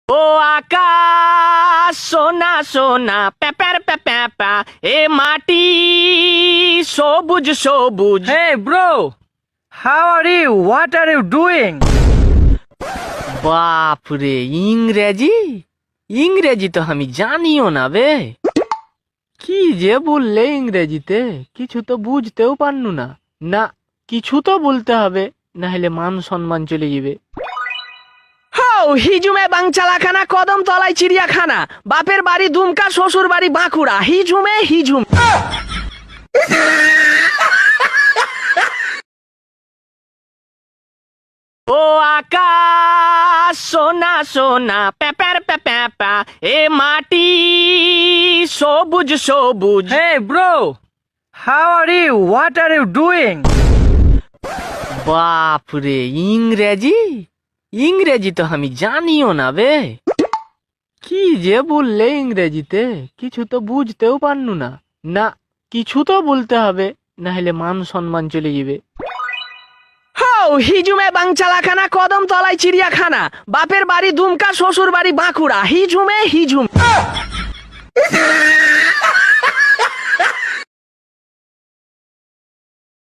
ও আকাশ সোনা সোনা Papert papa এ মাটি সবুজ সবুজ। Hey bro, how are you? What are you doing? বাপরে, ইংরেজি ইংরেজি তো আমি জানিও না বে। কি যে বললে ইংরেজিতে, কিছু তো বুঝতেও পারনু না। না, কিছু তো বলতে হবে, না হলে মান সম্মান চলে যাবে। হও হিজুমে বাংচালাখানা, কদম তলায় চিড়িয়াখানা, বাপের বাড়ি দুমকা, শ্বশুর বাড়ি বাঁকুড়া, হিজুমে হিজুম। ও আকাশ সোনা সোনা প্যাপার প্যাপা এ মাটি সবুজ সবুজ। Hey bro, how are you? What are you doing? বাপরে, ইংরেজি ইংরেজি তো আমি জানিও না বে। কি যে বললে ইংরেজিতে, কিছু তো বুঝতেও পারনু না। না, কিছু তো বলতে হবে, না হলে মান সম্মান চলে যাবে। হও হিজুমে বাংচালাখানা, কদম তলায় চিড়িয়াখানা, বাপের বাড়ি দুমকা, শ্বশুর বাড়ি বাঁকুড়া, হিজুমে হিজুম।